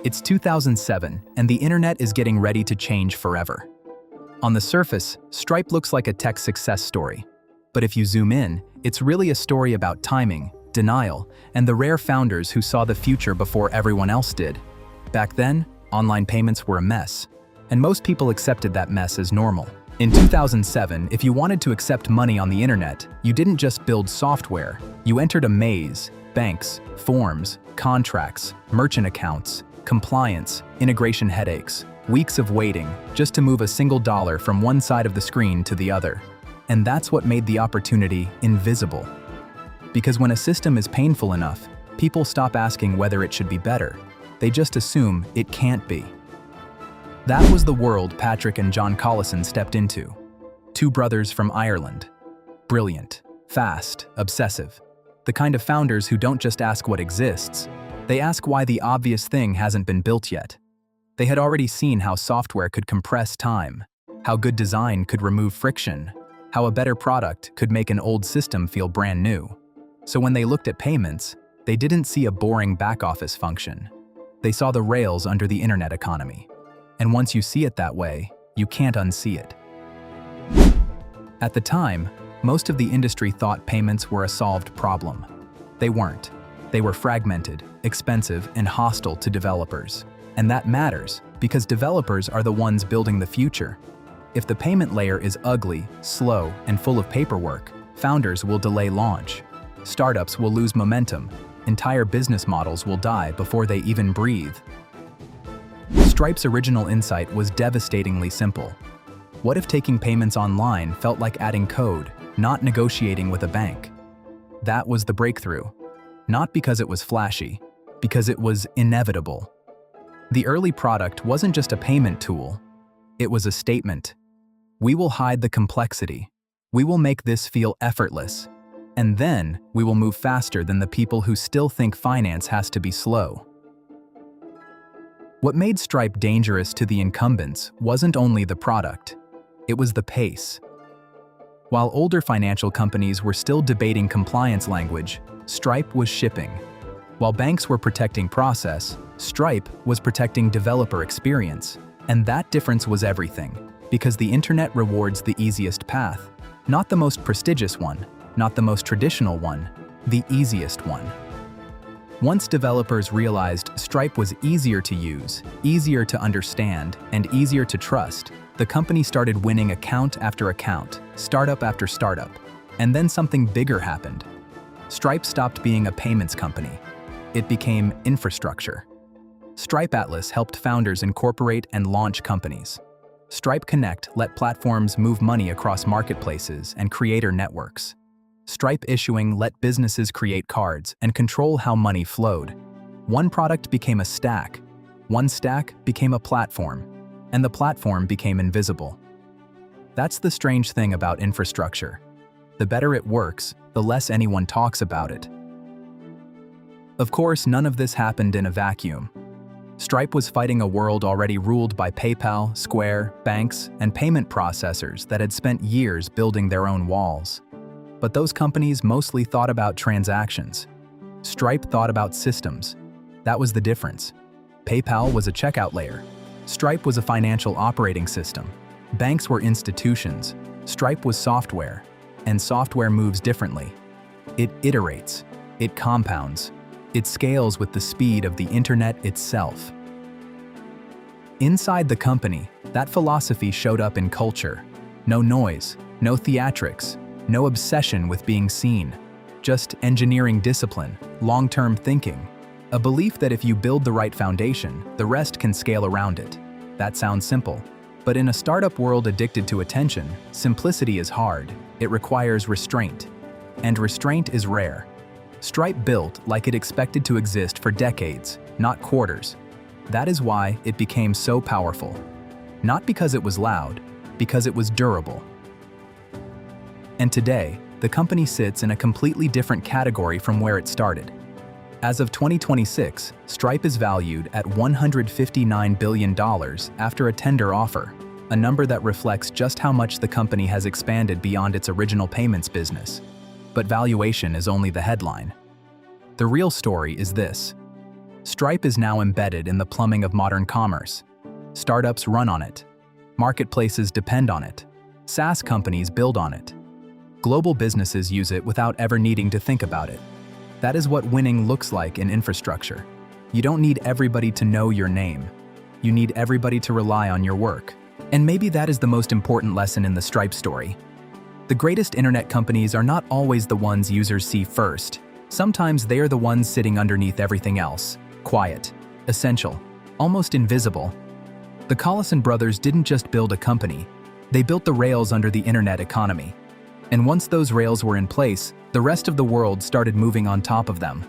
It's 2007, and the internet is getting ready to change forever. On the surface, Stripe looks like a tech success story. But if you zoom in, it's really a story about timing, denial, and the rare founders who saw the future before everyone else did. Back then, online payments were a mess, and most people accepted that mess as normal. In 2007, if you wanted to accept money on the internet, you didn't just build software, you entered a maze: banks, forms, contracts, merchant accounts, compliance, integration headaches, weeks of waiting just to move a single dollar from one side of the screen to the other. And that's what made the opportunity invisible. Because when a system is painful enough, people stop asking whether it should be better. They just assume it can't be. That was the world Patrick and John Collison stepped into. Two brothers from Ireland. Brilliant, fast, obsessive. The kind of founders who don't just ask what exists, they ask why the obvious thing hasn't been built yet. They had already seen how software could compress time, how good design could remove friction, how a better product could make an old system feel brand new. So when they looked at payments, they didn't see a boring back-office function. They saw the rails under the internet economy. And once you see it that way, you can't unsee it. At the time, most of the industry thought payments were a solved problem. They weren't. They were fragmented, expensive, and hostile to developers. And that matters, because developers are the ones building the future. If the payment layer is ugly, slow, and full of paperwork, founders will delay launch. Startups will lose momentum. Entire business models will die before they even breathe. Stripe's original insight was devastatingly simple. What if taking payments online felt like adding code, not negotiating with a bank? That was the breakthrough. Not because it was flashy, because it was inevitable. The early product wasn't just a payment tool, it was a statement. We will hide the complexity. We will make this feel effortless. And then we will move faster than the people who still think finance has to be slow. What made Stripe dangerous to the incumbents wasn't only the product, it was the pace. While older financial companies were still debating compliance language, Stripe was shipping. While banks were protecting process, Stripe was protecting developer experience. And that difference was everything, because the internet rewards the easiest path, not the most prestigious one, not the most traditional one, the easiest one. Once developers realized Stripe was easier to use, easier to understand, and easier to trust, the company started winning account after account, startup after startup. And then something bigger happened. Stripe stopped being a payments company. It became infrastructure. Stripe Atlas helped founders incorporate and launch companies. Stripe Connect let platforms move money across marketplaces and creator networks. Stripe Issuing let businesses create cards and control how money flowed. One product became a stack. One stack became a platform. And the platform became invisible. That's the strange thing about infrastructure. The better it works, the less anyone talks about it. Of course, none of this happened in a vacuum. Stripe was fighting a world already ruled by PayPal, Square, banks, and payment processors that had spent years building their own walls. But those companies mostly thought about transactions. Stripe thought about systems. That was the difference. PayPal was a checkout layer. Stripe was a financial operating system. Banks were institutions. Stripe was software. And software moves differently. It iterates. It compounds. It scales with the speed of the internet itself. Inside the company, that philosophy showed up in culture. No noise, no theatrics, no obsession with being seen. Just engineering discipline, long-term thinking. A belief that if you build the right foundation, the rest can scale around it. That sounds simple. But in a startup world addicted to attention, simplicity is hard. It requires restraint. And restraint is rare. Stripe built like it expected to exist for decades, not quarters. That is why it became so powerful. Not because it was loud, because it was durable. And today, the company sits in a completely different category from where it started. As of 2026, Stripe is valued at $159 billion after a tender offer, a number that reflects just how much the company has expanded beyond its original payments business. But valuation is only the headline. The real story is this. Stripe is now embedded in the plumbing of modern commerce. Startups run on it. Marketplaces depend on it. SaaS companies build on it. Global businesses use it without ever needing to think about it. That is what winning looks like in infrastructure. You don't need everybody to know your name. You need everybody to rely on your work. And maybe that is the most important lesson in the Stripe story. The greatest internet companies are not always the ones users see first. Sometimes they are the ones sitting underneath everything else. Quiet, essential, almost invisible. The Collison brothers didn't just build a company. They built the rails under the internet economy. And once those rails were in place, the rest of the world started moving on top of them.